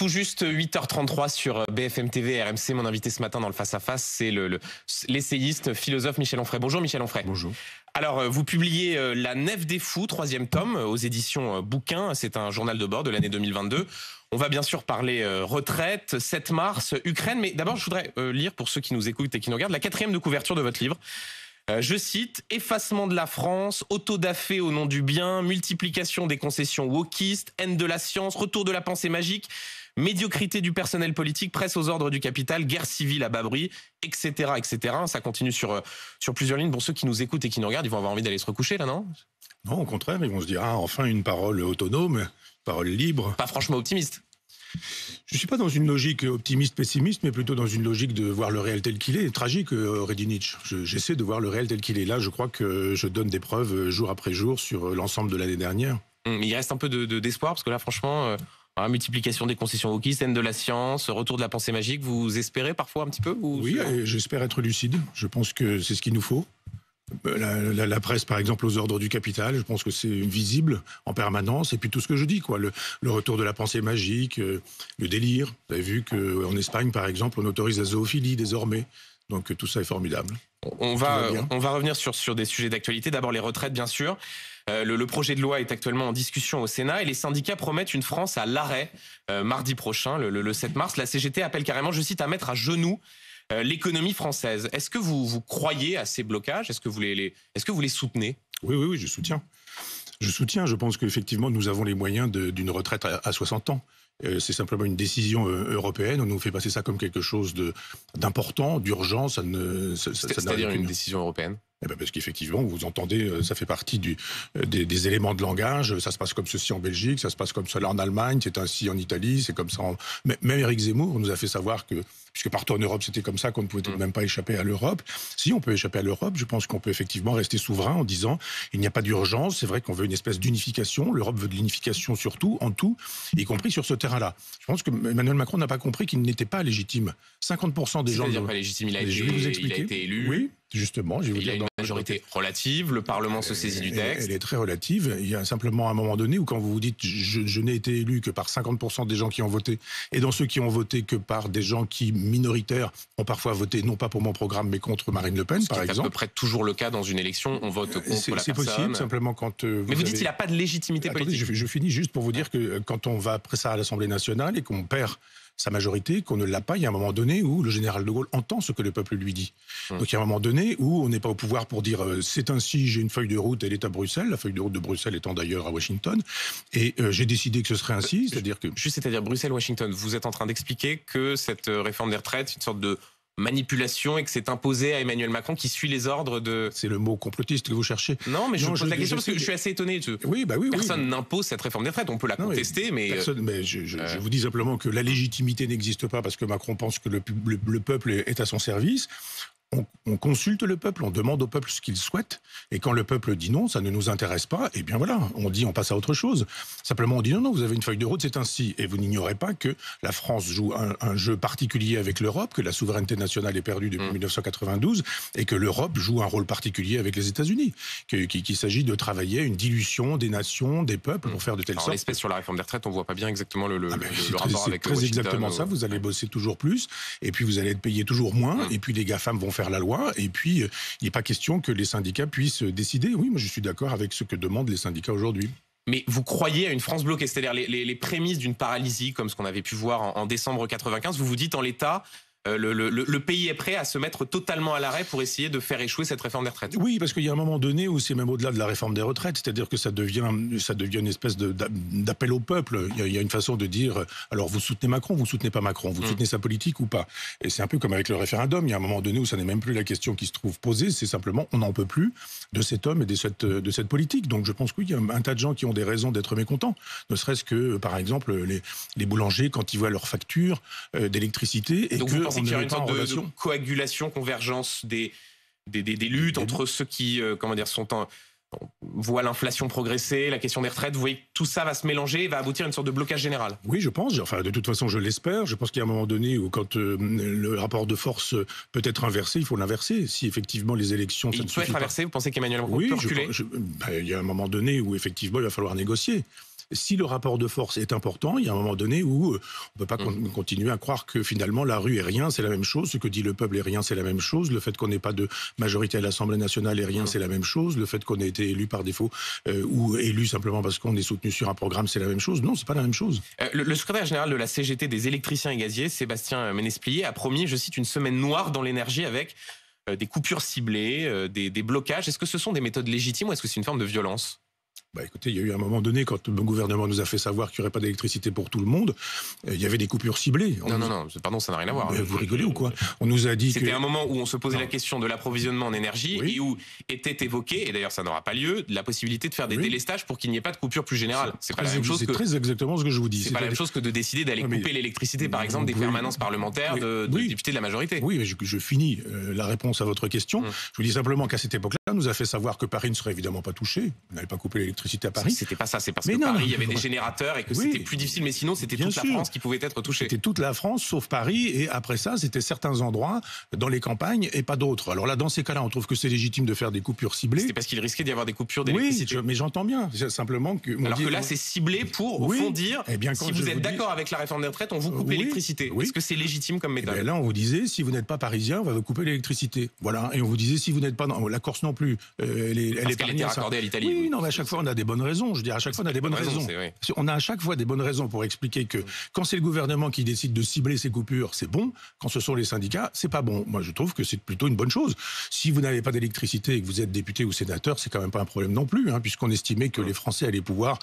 tout juste 8h33 sur BFM TV et RMC. Mon invité ce matin dans le face-à-face, c'est l'essayiste, philosophe Michel Onfray. Bonjour Michel Onfray. Bonjour. Alors, vous publiez La Nef des Fous, 3e tome, aux éditions Bouquin. C'est un journal de bord de l'année 2022. On va bien sûr parler retraite, 7 mars, Ukraine. Mais d'abord, je voudrais lire, pour ceux qui nous écoutent et qui nous regardent, la 4e de couverture de votre livre. Je cite, effacement de la France, autodafé au nom du bien, multiplication des concessions wokistes, haine de la science, retour de la pensée magique, médiocrité du personnel politique, presse aux ordres du capital, guerre civile à bas bruit, etc., etc. Ça continue sur plusieurs lignes. Pour ceux qui nous écoutent et qui nous regardent, ils vont avoir envie d'aller se recoucher là, non? Non, au contraire, ils vont se dire, ah, enfin une parole autonome, une parole libre. Pas franchement optimiste. Je ne suis pas dans une logique optimiste-pessimiste, mais plutôt dans une logique de voir le réel tel qu'il est. Tragique, aurait dit Nietzsche. J'essaie de voir le réel tel qu'il est. Là, je crois que je donne des preuves jour après jour sur l'ensemble de l'année dernière. Il reste un peu d'espoir, parce que là, franchement, multiplication des concessions wokistes, haine de la science, retour de la pensée magique, vous espérez parfois un petit peu ou... Oui, j'espère être lucide. Je pense que c'est ce qu'il nous faut. La presse, par exemple, aux ordres du capital, je pense que c'est visible en permanence. Et puis tout ce que je dis, quoi, le retour de la pensée magique, le délire. Vous avez vu qu'en Espagne, par exemple, on autorise la zoophilie désormais. Donc tout ça est formidable. On va revenir sur des sujets d'actualité. D'abord les retraites, bien sûr. Le projet de loi est actuellement en discussion au Sénat et les syndicats promettent une France à l'arrêt mardi prochain, le 7 mars. La CGT appelle carrément, je cite, à mettre à genoux l'économie française. Est-ce que vous croyez à ces blocages? Est-ce que vous les soutenez? Oui, je soutiens. Je pense qu'effectivement, nous avons les moyens d'une retraite à 60 ans. C'est simplement une décision européenne. On nous fait passer ça comme quelque chose d'important, d'urgent. C'est-à-dire une décision européenne? Parce qu'effectivement, vous entendez, ça fait partie des éléments de langage. Ça se passe comme ceci en Belgique, ça se passe comme cela en Allemagne, c'est ainsi en Italie, c'est comme ça Même Éric Zemmour nous a fait savoir que, puisque partout en Europe c'était comme ça, qu'on ne pouvait même pas échapper à l'Europe. Si on peut échapper à l'Europe, je pense qu'on peut effectivement rester souverain en disant il n'y a pas d'urgence. C'est vrai qu'on veut une espèce d'unification. L'Europe veut de l'unification surtout, en tout, y compris sur ce terrain-là. Je pense que Emmanuel Macron n'a pas compris qu'il n'était pas légitime. 50% des gens... C'est-à-dire pas légitime, il a été élu. Oui. Justement, il a une majorité relative, le Parlement se saisit du texte. Elle est très relative. Il y a simplement un moment donné où quand vous vous dites je n'ai été élu que par 50% des gens qui ont voté, et dans ceux qui ont voté que par des gens qui, minoritaires, ont parfois voté non pas pour mon programme mais contre Marine Le Pen, par exemple. C'est à peu près toujours le cas dans une élection, on vote contre la personne. C'est possible, simplement quand... Mais vous dites qu'il n'a pas de légitimité politique. Attendez, je finis juste pour vous dire que quand on va après ça à l'Assemblée nationale et qu'on perd sa majorité, qu'on ne l'a pas, il y a un moment donné où le général de Gaulle entend ce que le peuple lui dit. Donc il y a un moment donné où on n'est pas au pouvoir pour dire c'est ainsi, j'ai une feuille de route, elle est à Bruxelles, la feuille de route de Bruxelles étant d'ailleurs à Washington, et j'ai décidé que ce serait ainsi, c'est-à-dire que... C'est-à-dire Bruxelles-Washington, vous êtes en train d'expliquer que cette réforme des retraites, c'est une sorte de manipulation et que c'est imposé à Emmanuel Macron qui suit les ordres de... C'est le mot complotiste que vous cherchez. Non, mais je pose la question parce que je suis assez étonné. Personne n'impose cette réforme des retraites. On peut la contester, mais... Je vous dis simplement que la légitimité n'existe pas parce que Macron pense que le peuple est à son service. On consulte le peuple, on demande au peuple ce qu'il souhaite, et quand le peuple dit non, ça ne nous intéresse pas, et bien voilà, on passe à autre chose. Simplement, on dit non, vous avez une feuille de route, c'est ainsi. Et vous n'ignorez pas que la France joue un jeu particulier avec l'Europe, que la souveraineté nationale est perdue depuis 1992, et que l'Europe joue un rôle particulier avec les États-Unis. Qu'il s'agit de travailler à une dilution des nations, des peuples, pour faire de telle sorte... En l'espèce, sur la réforme des retraites, on voit pas bien exactement le rapport avec Washington. C'est exactement ça, vous allez bosser toujours plus, et puis vous allez être payé toujours moins, et puis les GAFAM vont faire la loi, et puis il n'est pas question que les syndicats puissent décider. Oui, moi je suis d'accord avec ce que demandent les syndicats aujourd'hui. Mais vous croyez à une France bloquée, c'est-à-dire les prémices d'une paralysie, comme ce qu'on avait pu voir en décembre 95, vous vous dites en l'état... Le pays est prêt à se mettre totalement à l'arrêt pour essayer de faire échouer cette réforme des retraites. Oui, parce qu'il y a un moment donné où c'est même au-delà de la réforme des retraites, c'est-à-dire que ça devient une espèce d'appel au peuple. Il y a une façon de dire, alors vous soutenez Macron, vous soutenez pas Macron, vous soutenez sa politique ou pas. Et c'est un peu comme avec le référendum, il y a un moment donné où ça n'est même plus la question qui se trouve posée, c'est simplement on n'en peut plus de cet homme et de cette politique. Donc je pense qu'il y a un tas de gens qui ont des raisons d'être mécontents, ne serait-ce que par exemple les boulangers quand ils voient leur facture d'électricité et donc que... qu'il y a une sorte de coagulation, convergence des luttes entre ceux qui voient l'inflation progresser, la question des retraites. Vous voyez que tout ça va se mélanger et va aboutir à une sorte de blocage général. Oui, je pense. Enfin, de toute façon, je l'espère. Je pense qu'il y a un moment donné où quand le rapport de force peut être inversé, il faut l'inverser. Si effectivement les élections... Il peut être inversé, vous pensez qu'Emmanuel Macron peut reculer? Il y a un moment donné où effectivement il va falloir négocier. Si le rapport de force est important, il y a un moment donné où on ne peut pas continuer à croire que finalement la rue est rien, c'est la même chose. Ce que dit le peuple est rien, c'est la même chose. Le fait qu'on n'ait pas de majorité à l'Assemblée nationale est rien, c'est la même chose. Le fait qu'on ait été élu par défaut ou élu simplement parce qu'on est soutenu sur un programme, c'est la même chose. Non, c'est pas la même chose. Le secrétaire général de la CGT des électriciens et gaziers, Sébastien Ménesplier, a promis, je cite, une semaine noire dans l'énergie avec des coupures ciblées, des blocages. Est-ce que ce sont des méthodes légitimes ou est-ce que c'est une forme de violence ? Écoutez, il y a eu un moment donné, quand le gouvernement nous a fait savoir qu'il n'y aurait pas d'électricité pour tout le monde, il y avait des coupures ciblées. Non, pardon, ça n'a rien à voir. Vous rigolez ou quoi? On nous a dit C'était un moment où on se posait la question de l'approvisionnement en énergie et où était évoqué, et d'ailleurs ça n'aura pas lieu, la possibilité de faire des délestages pour qu'il n'y ait pas de coupure plus générale. C'est pas la même chose. C'est très exactement ce que je vous dis. C'est pas la même chose que de décider d'aller couper l'électricité, par exemple, des permanences parlementaires de députés de la majorité. Oui, mais je finis la réponse à votre question. Je vous dis simplement qu'à cette époque-là, on nous a fait savoir que Paris ne serait évidemment pas touché. On n'allait pas couper l'électricité à Paris. C'était pas ça, c'est parce que Paris, il y avait des générateurs et que c'était plus difficile, mais sinon c'était toute la France qui pouvait être touchée. C'était toute la France, sauf Paris, et après ça, c'était certains endroits dans les campagnes et pas d'autres. Alors là, dans ces cas-là, on trouve que c'est légitime de faire des coupures ciblées. C'était parce qu'il risquait d'y avoir des coupures d'électricité. Oui, mais j'entends bien. Simplement que... Alors que là, c'est ciblé pour, au fond, dire, si vous êtes d'accord avec la réforme des retraites, on vous coupe l'électricité. Est-ce que c'est légitime comme méthode? Là, on vous disait, si vous n'êtes pas parisien, on va vous couper l'électricité. Voilà. Et on vous disait, si vous n'êtes pas dans la Corse non plus, elle est qu'elle était raccordée à l'Italie. Oui, non, mais à chaque fois, on a des bonnes raisons. Je veux dire, à chaque fois, on a des bonnes raisons. On a à chaque fois des bonnes raisons pour expliquer que quand c'est le gouvernement qui décide de cibler ces coupures, c'est bon. Quand ce sont les syndicats, c'est pas bon. Moi, je trouve que c'est plutôt une bonne chose. Si vous n'avez pas d'électricité et que vous êtes député ou sénateur, c'est quand même pas un problème non plus, puisqu'on estimait que les Français allaient pouvoir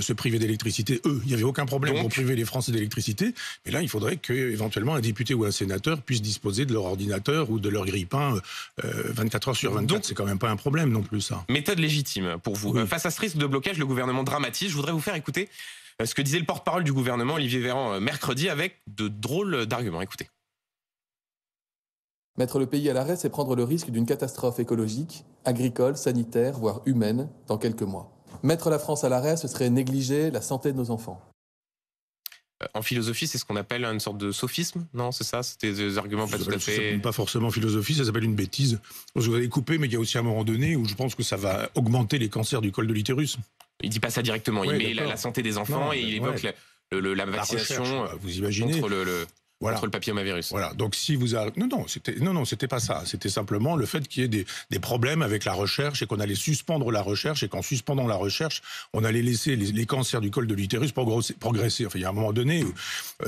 se priver d'électricité. Il n'y avait aucun problème pour priver les Français d'électricité. Mais là, il faudrait qu'éventuellement un député ou un sénateur puisse disposer de leur ordinateur ou de leur grille-pain 24 heures sur 24. C'est quand même pas un problème non plus, ça. Méthode légitime pour vous. Face à ce risque de blocage, le gouvernement dramatise. Je voudrais vous faire écouter ce que disait le porte-parole du gouvernement, Olivier Véran, mercredi, avec de drôles d'arguments. Écoutez. Mettre le pays à l'arrêt, c'est prendre le risque d'une catastrophe écologique, agricole, sanitaire, voire humaine, dans quelques mois. Mettre la France à l'arrêt, ce serait négliger la santé de nos enfants. En philosophie, c'est ce qu'on appelle une sorte de sophisme, non? C'est ça? C'était des arguments pas tout à fait... Pas forcément philosophie, ça s'appelle une bêtise. Vous allez couper, mais il y a aussi un moment donné où je pense que ça va augmenter les cancers du col de l'utérus. Il dit pas ça directement, il met la santé des enfants et il évoque la vaccination vous imaginez contre le papillomavirus. Voilà. Donc si vous c'était pas ça. C'était simplement le fait qu'il y ait des problèmes avec la recherche et qu'on allait suspendre la recherche et qu'en suspendant la recherche, on allait laisser les cancers du col de l'utérus progresser. Enfin, il y a un moment donné où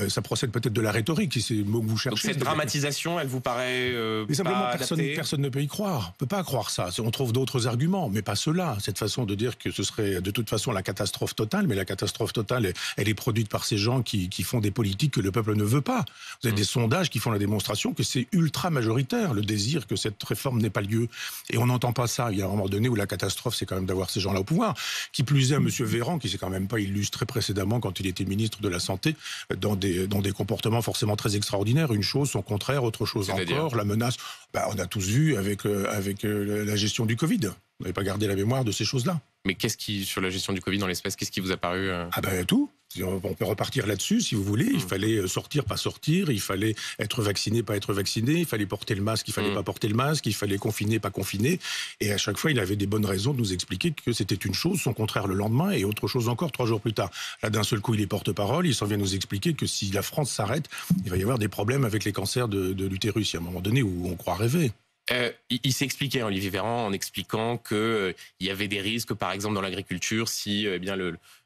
ça procède peut-être de la rhétorique, si c'est le mot que vous cherchez. Donc cette dramatisation, elle vous paraît mais simplement pas personne ne peut y croire. On peut pas croire ça. On trouve d'autres arguments, mais pas ceux-là. Cette façon de dire que ce serait de toute façon la catastrophe totale, mais la catastrophe totale, elle est produite par ces gens qui font des politiques que le peuple ne veut pas. Vous avez des sondages qui font la démonstration que c'est ultra majoritaire, le désir que cette réforme n'ait pas lieu. Et on n'entend pas ça. Il y a un moment donné où la catastrophe, c'est quand même d'avoir ces gens-là au pouvoir. Qui plus est, à M. Véran, qui s'est quand même pas illustré précédemment quand il était ministre de la Santé, dans des comportements forcément très extraordinaires. Une chose, son contraire, autre chose encore. La menace, on a tous vu avec la gestion du Covid. Vous n'avez pas gardé la mémoire de ces choses-là. Mais sur la gestion du Covid dans l'espèce, qu'est-ce qui vous a paru Tout. On peut repartir là-dessus, si vous voulez. Il fallait sortir, pas sortir. Il fallait être vacciné, pas être vacciné. Il fallait porter le masque, il fallait pas porter le masque. Il fallait confiner, pas confiner. Et à chaque fois, il avait des bonnes raisons de nous expliquer que c'était une chose, son contraire le lendemain, et autre chose encore 3 jours plus tard. Là, d'un seul coup, il est porte-parole. Il s'en vient nous expliquer que si la France s'arrête, il va y avoir des problèmes avec les cancers de l'utérus. Il y a un moment donné où on croit rêver. Il s'est expliqué, Olivier Véran, en expliquant qu'il y avait des risques, par exemple, dans l'agriculture, si,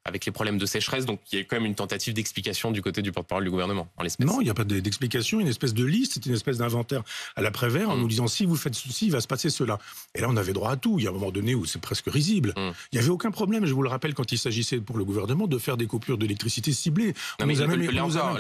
avec les problèmes de sécheresse. Donc, il y a quand même une tentative d'explication du côté du porte-parole du gouvernement, en l'espèce. Non, il n'y a pas d'explication, une espèce de liste, c'est une espèce d'inventaire à l'après-vert en nous disant si vous faites ceci, il va se passer cela. Et là, on avait droit à tout. Il y a un moment donné où c'est presque risible. Il n'y avait aucun problème, je vous le rappelle, quand il s'agissait pour le gouvernement de faire des coupures d'électricité ciblées. Là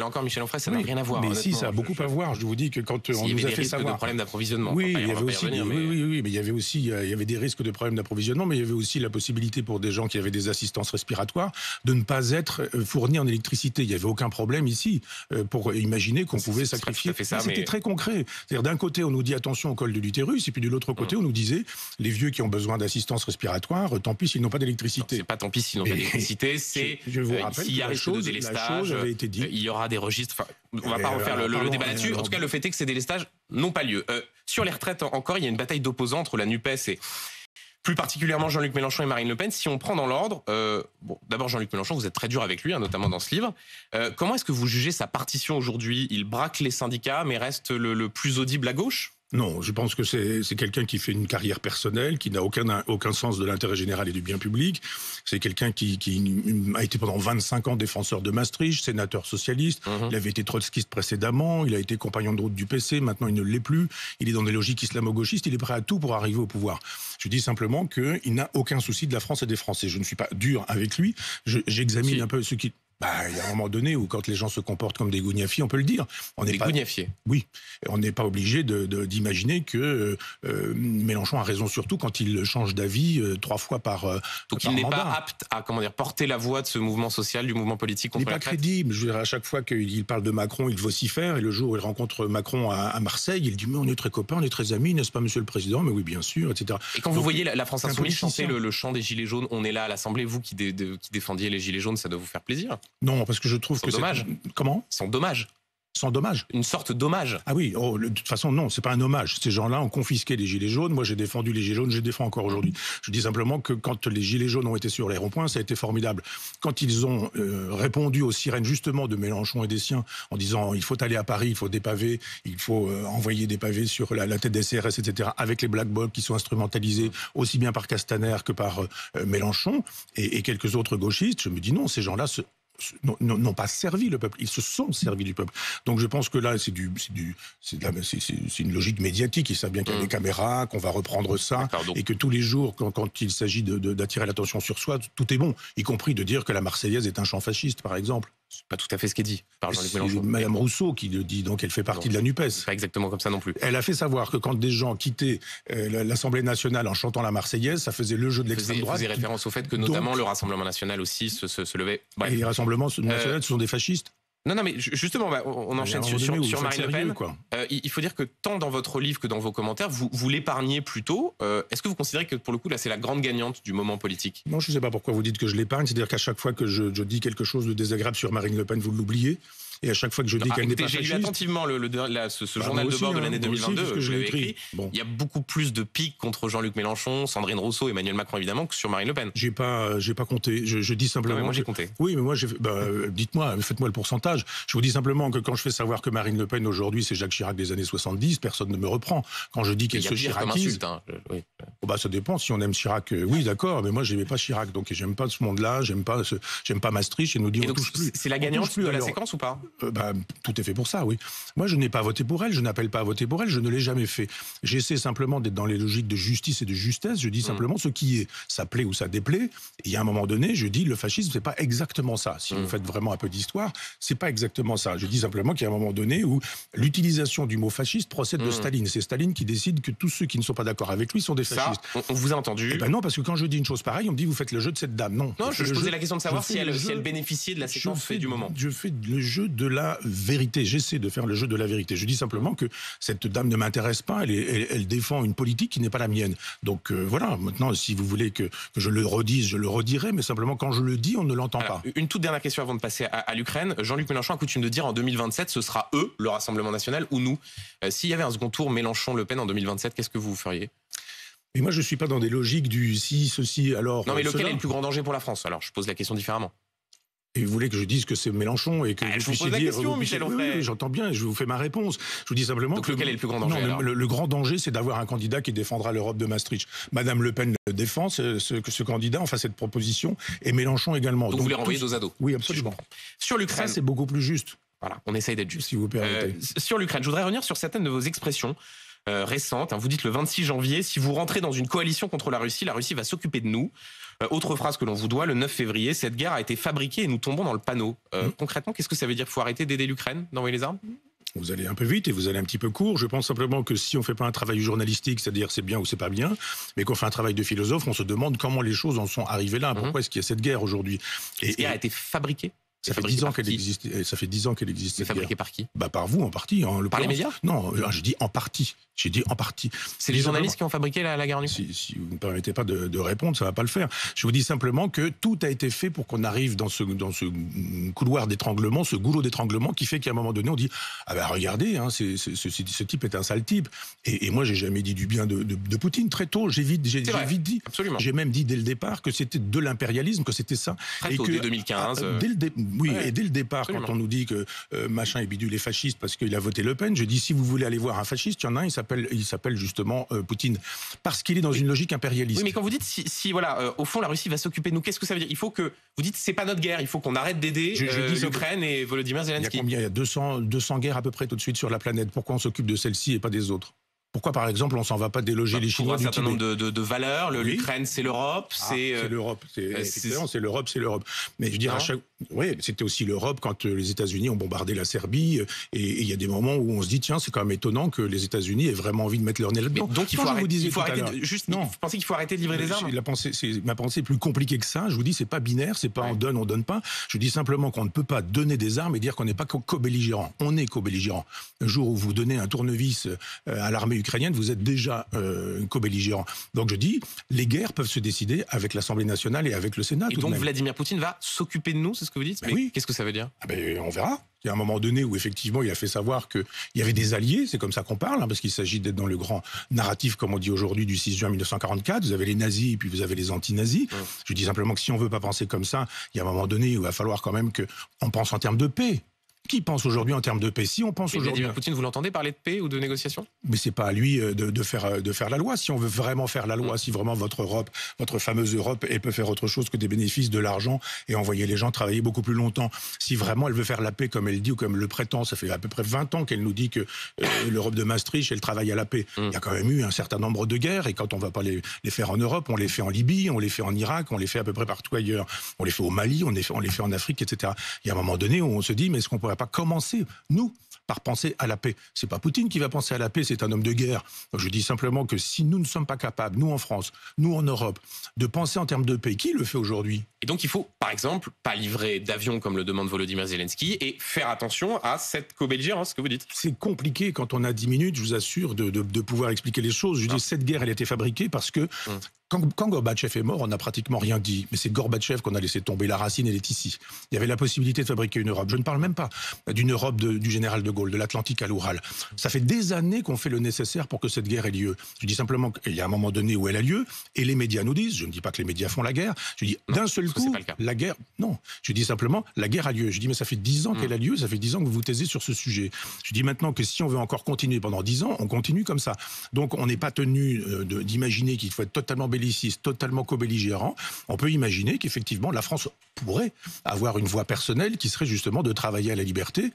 encore, Michel Onfray, ça n'a rien à voir. Mais si, ça a beaucoup à voir. Je vous dis que quand on nous a fait savoir... de problèmes d'approvisionnement. Oui, mais il y avait aussi des risques de problèmes d'approvisionnement, mais il y avait aussi la possibilité pour des gens qui avaient des assistances respiratoires de ne pas être fournis en électricité. Il n'y avait aucun problème ici pour imaginer qu'on pouvait sacrifier. C'était très concret. C'est-à-dire d'un côté, on nous dit attention au col de l'utérus, et puis de l'autre côté, on nous disait les vieux qui ont besoin d'assistance respiratoire, tant pis s'ils n'ont pas d'électricité. C'est pas tant pis s'ils n'ont pas d'électricité, c'est s'il y a risque de délestage, il y aura des registres. Enfin, on ne va pas refaire le débat là-dessus. En tout cas, le fait est que ces délestages n'ont pas lieu. Sur les retraites encore, il y a une bataille d'opposants entre la NUPES plus particulièrement Jean-Luc Mélenchon et Marine Le Pen. Si on prend dans l'ordre, bon, d'abord Jean-Luc Mélenchon, vous êtes très dur avec lui, hein, notamment dans ce livre. Comment est-ce que vous jugez sa partition aujourd'hui? Il braque les syndicats, mais reste le plus audible à gauche? Non, je pense que c'est quelqu'un qui fait une carrière personnelle, qui n'a aucun sens de l'intérêt général et du bien public. C'est quelqu'un qui a été pendant 25 ans défenseur de Maastricht, sénateur socialiste. Il avait été trotskiste précédemment, il a été compagnon de route du PC, maintenant il ne l'est plus. Il est dans des logiques islamo-gauchistes, il est prêt à tout pour arriver au pouvoir. Je dis simplement qu'il n'a aucun souci de la France et des Français. Je ne suis pas dur avec lui, j'examine un peu ce qui... il y a un moment donné où quand les gens se comportent comme des gougnafiers, on peut le dire. Des gougnafiers. Oui, on n'est pas obligé d'imaginer que Mélenchon a raison, surtout quand il change d'avis 3 fois par Donc il n'est pas apte à porter la voix de ce mouvement social, du mouvement politique contre la crête. Il n'est pas crédible. Je veux dire, à chaque fois qu'il parle de Macron, il vocifère, et le jour où il rencontre Macron à Marseille, il dit mais on est très copains, on est très amis, n'est-ce pas, Monsieur le Président? Mais oui, bien sûr, etc. Et quand vous voyez la France Insoumise chanter le chant des Gilets jaunes, on est là à l'Assemblée, vous qui défendiez les Gilets jaunes, ça doit vous faire plaisir? Non, parce que je trouve que c'est dommage. Comment? Sans dommage. Sans dommage. Une sorte d'hommage. Ah oui, de toute façon, non, c'est pas un hommage. Ces gens-là ont confisqué les Gilets jaunes. Moi, j'ai défendu les Gilets jaunes, je les défends encore aujourd'hui. Je dis simplement que quand les Gilets jaunes ont été sur les ronds-points, ça a été formidable. Quand ils ont répondu aux sirènes, justement, de Mélenchon et des siens, en disant il faut aller à Paris, il faut des pavés, il faut envoyer des pavés sur la tête des CRS, etc., avec les Black Blocs qui sont instrumentalisés aussi bien par Castaner que par Mélenchon et quelques autres gauchistes, je me dis non, ces gens-là n'ont pas servi le peuple, ils se sont servis du peuple. Donc je pense que là, c'est une logique médiatique. Ils savent bien qu'il y a des caméras, qu'on va reprendre ça, et que tous les jours, quand il s'agit d'attirer l'attention sur soi, tout est bon, y compris de dire que la Marseillaise est un chant fasciste, par exemple. C'est pas tout à fait ce qu'est dit par Jean-Luc Mélenchon. C'est Madame Rousseau qui le dit, donc elle fait partie de la NUPES. C'est pas exactement comme ça non plus. Elle a fait savoir que quand des gens quittaient l'Assemblée nationale en chantant la Marseillaise, ça faisait le jeu de l'extrême droite. Vous faisiez référence au fait que notamment le Rassemblement national aussi se levait. Et les rassemblements nationaux, ce sont des fascistes. Non, mais justement, on enchaîne sur Marine Le Pen. Il faut dire que tant dans votre livre que dans vos commentaires, vous l'épargnez plutôt. Est-ce que vous considérez que pour le coup, là, c'est la grande gagnante du moment politique? Non, je ne sais pas pourquoi vous dites que je l'épargne. C'est-à-dire qu'à chaque fois que je dis quelque chose de désagréable sur Marine Le Pen, vous l'oubliez. Et à chaque fois que je dis qu'elle n'est pas fasciste... J'ai lu attentivement ce journal de bord de l'année 2022, je l'ai écrit. Il y a beaucoup plus de piques contre Jean-Luc Mélenchon, Sandrine Rousseau, Emmanuel Macron évidemment, que sur Marine Le Pen. J'ai pas compté, je dis simplement... Non, moi j'ai compté. Oui, mais moi, dites-moi, faites-moi le pourcentage. Je vous dis simplement que quand je fais savoir que Marine Le Pen aujourd'hui c'est Jacques Chirac des années 70, personne ne me reprend. Quand je dis qu'elle se chiracise... Oui. Ça dépend, si on aime Chirac, oui d'accord, mais moi j'aimais pas Chirac, donc j'aime pas ce monde-là, j'aime pas Maastricht, et nous dit on touche plus. C'est la gagnante de la séquence ou pas? Tout est fait pour ça, oui. Moi, je n'ai pas voté pour elle, je n'appelle pas à voter pour elle, je ne l'ai jamais fait. J'essaie simplement d'être dans les logiques de justice et de justesse. Je dis simplement ce qui est, ça plaît ou ça déplaît. Et à un moment donné, je dis le fascisme, c'est pas exactement ça. Si vous faites vraiment un peu d'histoire, c'est pas exactement ça. Je dis simplement qu'il y a un moment donné où l'utilisation du mot fasciste procède de Staline. C'est Staline qui décide que tous ceux qui ne sont pas d'accord avec lui sont des fascistes. On vous a entendu. Eh ben non, parce que quand je dis une chose pareille, on me dit vous faites le jeu de cette dame. Non, je posais la question de savoir si elle bénéficiait de la séquence du moment. Je fais le jeu de la vérité. J'essaie de faire le jeu de la vérité. Je dis simplement que cette dame ne m'intéresse pas. Elle défend une politique qui n'est pas la mienne. Donc voilà. Maintenant, si vous voulez que je le redise, je le redirai. Mais simplement, quand je le dis, on ne l'entend pas. Une toute dernière question avant de passer à l'Ukraine. Jean-Luc Mélenchon a coutume de dire en 2027, ce sera eux, le Rassemblement national, ou nous. S'il y avait un second tour Mélenchon-Le Pen en 2027, qu'est-ce que vous feriez? Mais moi, je ne suis pas dans des logiques du si, ceci, alors. Non, mais lequel est le plus grand danger pour la France? Alors, je pose la question différemment. Et vous voulez que je dise que c'est Mélenchon et que je vous pose la question, Michel Onfray. Oui, j'entends bien, je vous fais ma réponse. Je vous dis simplement. Donc lequel est le plus grand danger? Non, le grand danger, c'est d'avoir un candidat qui défendra l'Europe de Maastricht. Madame Le Pen le défend, ce candidat, enfin cette proposition, et Mélenchon également. Donc vous les renvoyez dos à dos? Oui, absolument. Sur l'Ukraine, ça c'est beaucoup plus juste. Voilà, on essaye d'être juste. Si vous permettez. Sur l'Ukraine, je voudrais revenir sur certaines de vos expressions récentes. Vous dites le 26 janvier, si vous rentrez dans une coalition contre la Russie va s'occuper de nous. Autre phrase que l'on vous doit, le 9 février, cette guerre a été fabriquée et nous tombons dans le panneau. Concrètement, qu'est-ce que ça veut dire? Il faut arrêter d'aider l'Ukraine, d'envoyer les armes? Vous allez un peu vite et vous allez un petit peu court. Je pense simplement que si on ne fait pas un travail journalistique, c'est-à-dire c'est bien ou c'est pas bien, mais qu'on fait un travail de philosophe, on se demande comment les choses en sont arrivées là. Pourquoi est-ce qu'il y a cette guerre aujourd'hui? Cette guerre a été fabriquée? Ça fait 10 ans qu'elle existe. Ça fait 10 ans qu'elle existe. C'est fabriqué par qui? Par vous, en partie. Par les médias? Non, je dis en partie. J'ai dit en partie. C'est les journalistes qui ont fabriqué la guerre en Ukraine? Si vous ne me permettez pas de répondre, ça ne va pas le faire. Je vous dis simplement que tout a été fait pour qu'on arrive dans ce couloir d'étranglement, ce goulot d'étranglement qui fait qu'à un moment donné, on dit « Ah ben regardez, hein, ce type est un sale type ». Et moi, j'ai jamais dit du bien de Poutine. Très tôt, j'ai vite dit. Absolument. J'ai même dit dès le départ que c'était de l'impérialisme, que c'était ça. Très tôt, dès 2015. Et dès le départ, absolument. Quand on nous dit que machin et bidule est fasciste parce qu'il a voté Le Pen, je dis si vous voulez aller voir un fasciste, il y en a un, il s'appelle justement Poutine, parce qu'il est dans une logique impérialiste. Oui, mais quand vous dites si voilà, au fond la Russie va s'occuper de nous, qu'est-ce que ça veut dire? Il faut que vous dites c'est pas notre guerre, il faut qu'on arrête d'aider l'Ukraine et Volodymyr Zelensky. Il y a combien? Il y a 200 guerres à peu près tout de suite sur la planète. Pourquoi on s'occupe de celle-ci et pas des autres? Pourquoi, par exemple, on s'en va pas déloger les Chinois du Tibet? Un certain nombre de valeurs. L'Ukraine, c'est l'Europe. C'est l'Europe. C'est l'Europe. Mais je veux dire, oui, c'était aussi l'Europe quand les États-Unis ont bombardé la Serbie. Et il y a des moments où on se dit, tiens, c'est quand même étonnant que les États-Unis aient vraiment envie de mettre leur nez là-dedans. Donc il faut arrêter. Vous pensez qu'il faut arrêter de livrer des armes? Ma pensée est plus compliquée que ça. Je vous dis, c'est pas binaire, c'est pas on donne pas. Je dis simplement qu'on ne peut pas donner des armes et dire qu'on n'est pas co-belligérant. On est co-belligérant. Un jour où vous donnez un tournevis à l'armée ukrainienne, vous êtes déjà co-belligérant. Donc je dis, les guerres peuvent se décider avec l'Assemblée nationale et avec le Sénat. Et donc Vladimir Poutine va s'occuper de nous, c'est ce que vous dites? Oui. Qu'est-ce que ça veut dire? On verra. Il y a un moment donné où effectivement il a fait savoir qu'il y avait des alliés, c'est comme ça qu'on parle, parce qu'il s'agit d'être dans le grand narratif, comme on dit aujourd'hui, du 6 juin 1944. Vous avez les nazis et puis vous avez les anti-nazis. Je dis simplement que si on ne veut pas penser comme ça, il y a un moment donné où il va falloir quand même qu'on pense en termes de paix. Qui pense aujourd'hui en termes de paix? Si on pense aujourd'hui, Poutine, vous l'entendez parler de paix ou de négociation? Mais c'est pas à lui de faire la loi. Si on veut vraiment faire la loi, si vraiment votre Europe, votre fameuse Europe, elle peut faire autre chose que des bénéfices, de l'argent et envoyer les gens travailler beaucoup plus longtemps. Si vraiment elle veut faire la paix comme elle dit ou comme le prétend, ça fait à peu près 20 ans qu'elle nous dit que l'Europe de Maastricht, elle travaille à la paix. Il y a quand même eu un certain nombre de guerres et quand on va pas les faire en Europe, on les fait en Libye, on les fait en Irak, on les fait à peu près partout ailleurs. On les fait au Mali, on les fait en Afrique, etc. Il y a un moment donné où on se dit, mais est-ce qu'on pourrait pas commencer, nous, par penser à la paix? C'est pas Poutine qui va penser à la paix, c'est un homme de guerre. Donc je dis simplement que si nous ne sommes pas capables, nous en France, nous en Europe, de penser en termes de paix, qui le fait aujourd'hui? Et donc il faut, par exemple, pas livrer d'avions comme le demande Volodymyr Zelensky et faire attention à cette co-belligérance, ce que vous dites. C'est compliqué quand on a 10 minutes, je vous assure, de pouvoir expliquer les choses. Je dis, cette guerre, elle a été fabriquée parce que quand Gorbatchev est mort, on n'a pratiquement rien dit. Mais c'est Gorbatchev qu'on a laissé tomber. La racine, elle est ici. Il y avait la possibilité de fabriquer une Europe. Je ne parle même pas d'une Europe du général de Gaulle, de l'Atlantique à l'Oural. Ça fait des années qu'on fait le nécessaire pour que cette guerre ait lieu. Je dis simplement qu'il y a un moment donné où elle a lieu, et les médias nous disent, je ne dis pas que les médias font la guerre, je dis d'un seul coup, la guerre, non. Je dis simplement, la guerre a lieu. Je dis, mais ça fait 10 ans qu'elle a lieu, ça fait 10 ans que vous vous taisez sur ce sujet. Je dis maintenant que si on veut encore continuer pendant 10 ans, on continue comme ça. Donc on n'est pas tenu d'imaginer qu'il faut être totalement belliciste, totalement co-belligérant. On peut imaginer qu'effectivement la France pourrait avoir une voie personnelle qui serait justement de travailler à la liberté,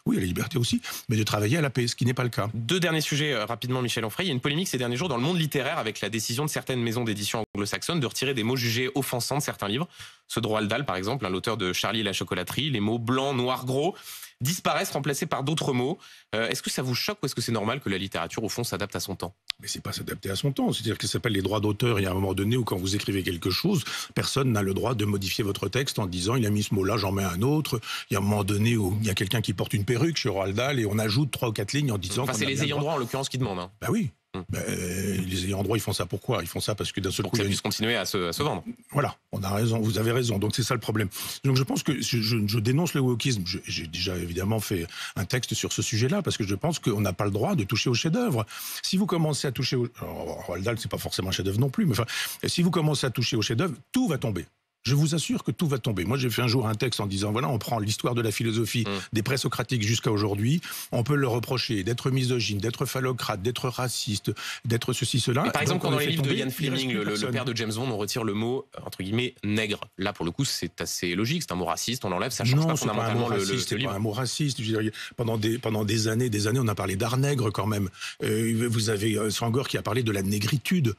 oui, à la liberté aussi, mais de travailler à la paix, ce qui n'est pas le cas. Deux derniers sujets rapidement, Michel Onfray. Il y a une polémique ces derniers jours dans le monde littéraire avec la décision de certaines maisons d'édition anglo-saxonnes de retirer des mots jugés offensants de certains livres. Ceux de Roald Dahl, par exemple, l'auteur de Charlie et la chocolaterie, les mots blanc, noir, gros disparaissent remplacés par d'autres mots. Est-ce que ça vous choque ou est-ce que c'est normal que la littérature, au fond, s'adapte à son temps? Mais c'est pas s'adapter à son temps. C'est-à-dire que ça s'appelle les droits d'auteur. Il y a un moment donné où quand vous écrivez quelque chose, personne n'a le droit de modifier votre texte en disant il a mis ce mot-là, j'en mets un autre. Il y a un moment donné où il y a quelqu'un qui porte une perruque chez Roald Dahl et on ajoute 3 ou 4 lignes en disant... Enfin, c'est les ayants droit en l'occurrence qui demandent. Bah oui. Les ayants droit, ils font ça pourquoi? Ils font ça parce que d'un seul coup... Pour que ça puisse continuer à se vendre. Voilà, on a raison, vous avez raison. Donc c'est ça le problème. Donc je pense que je dénonce le wokisme. J'ai déjà évidemment fait un texte sur ce sujet-là parce que je pense qu'on n'a pas le droit de toucher au chef-d'œuvre. Si vous commencez à toucher au... Roald Dahl, c'est pas forcément un chef-d'œuvre non plus, mais enfin, si vous commencez à toucher au chef-d'œuvre, tout va tomber. Je vous assure que tout va tomber. Moi, j'ai fait un jour un texte en disant, voilà, on prend l'histoire de la philosophie des présocratiques jusqu'à aujourd'hui. On peut leur reprocher d'être misogyne, d'être phallocrate, d'être raciste, d'être ceci, cela. Mais par exemple, quand dans les livres de Ian Fleming, le père de James Bond, on retire le mot, entre guillemets, nègre. Là, pour le coup, c'est assez logique. C'est un mot raciste, on l'enlève, ça change pas fondamentalement le livre. C'est pas un mot raciste. Je veux dire, pendant des années, on a parlé d'art nègre quand même. Vous avez Senghor qui a parlé de la négritude,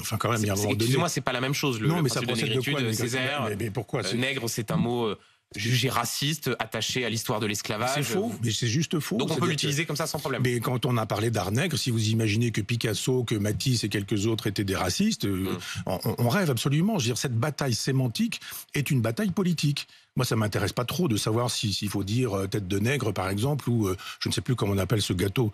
enfin quand même, il y a un moment donné... Excusez-moi, c'est pas la même chose. Non, mais ça procède de négritude, Césaire. Mais pourquoi nègre, c'est un mot jugé raciste, attaché à l'histoire de l'esclavage. C'est faux, mais c'est juste faux. Donc on peut l'utiliser comme ça sans problème. Mais quand on a parlé d'art nègre, si vous imaginez que Picasso, que Matisse et quelques autres étaient des racistes, on rêve absolument. Je veux dire, cette bataille sémantique est une bataille politique. Moi, ça m'intéresse pas trop de savoir s'il faut dire tête de nègre, par exemple, ou je ne sais plus comment on appelle ce gâteau.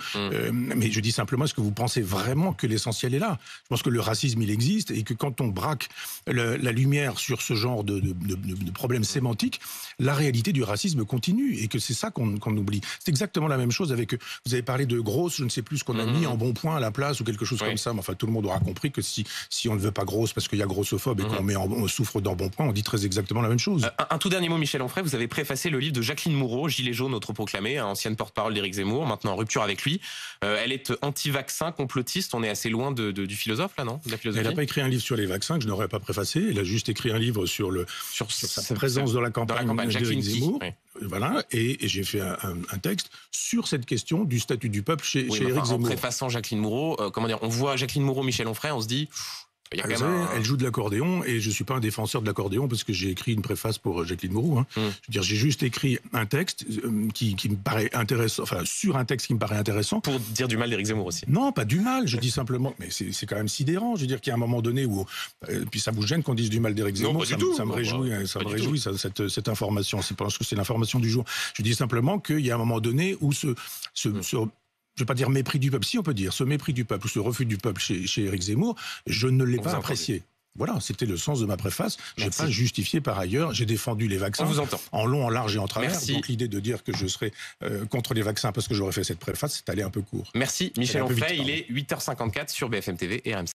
Mais je dis simplement, est-ce que vous pensez vraiment que l'essentiel est là? Je pense que le racisme, il existe, et que quand on braque la lumière sur ce genre de problème sémantique, la réalité du racisme continue, et que c'est ça qu'on oublie. C'est exactement la même chose avec... Vous avez parlé de grosse, je ne sais plus ce qu'on a mis en bon point à la place, ou quelque chose comme ça, mais enfin, tout le monde aura compris que si on ne veut pas grosse parce qu'il y a grossophobe et qu'on souffre dans bon point, on dit très exactement la même chose. Un tout dernier mot, Michel Onfray, vous avez préfacé le livre de Jacqueline Moureau, Gilet jaune autoproclamé, ancienne porte-parole d'Éric Zemmour, maintenant en rupture avec lui. Elle est anti-vaccin, complotiste, on est assez loin du philosophe là, non? De la philosophie. Elle n'a pas écrit un livre sur les vaccins que je n'aurais pas préfacé, elle a juste écrit un livre sur sa présence dans la campagne d'Éric Zemmour. Oui. Voilà, et j'ai fait un texte sur cette question du statut du peuple chez Éric Zemmour. En préfaçant Jacqueline Moureau, on voit Jacqueline Moureau, Michel Onfray, on se dit... Elle joue de l'accordéon, et je suis pas un défenseur de l'accordéon parce que j'ai écrit une préface pour Jacqueline Mouroux. Je veux dire, j'ai juste écrit un texte qui me paraît intéressant, enfin sur un texte qui me paraît intéressant. Pour dire du mal d'Éric Zemmour aussi. Non, pas du mal. Je dis simplement, mais c'est quand même sidérant. Je veux dire qu'il y a un moment donné où, puis ça vous gêne qu'on dise du mal d'Éric Zemmour. Ça me réjouit, cette information. C'est parce que c'est l'information du jour. Je dis simplement qu'il y a un moment donné où je ne vais pas dire mépris du peuple, si on peut dire, ce mépris du peuple ou ce refus du peuple chez Éric Zemmour, je ne l'ai pas apprécié. Voilà, c'était le sens de ma préface. Je n'ai pas justifié par ailleurs. J'ai défendu les vaccins en long, en large et en travers. Merci. Donc l'idée de dire que je serais contre les vaccins parce que j'aurais fait cette préface, c'est allé un peu court. Merci Michel Onfray, il est 8h54 sur BFM TV et RMC.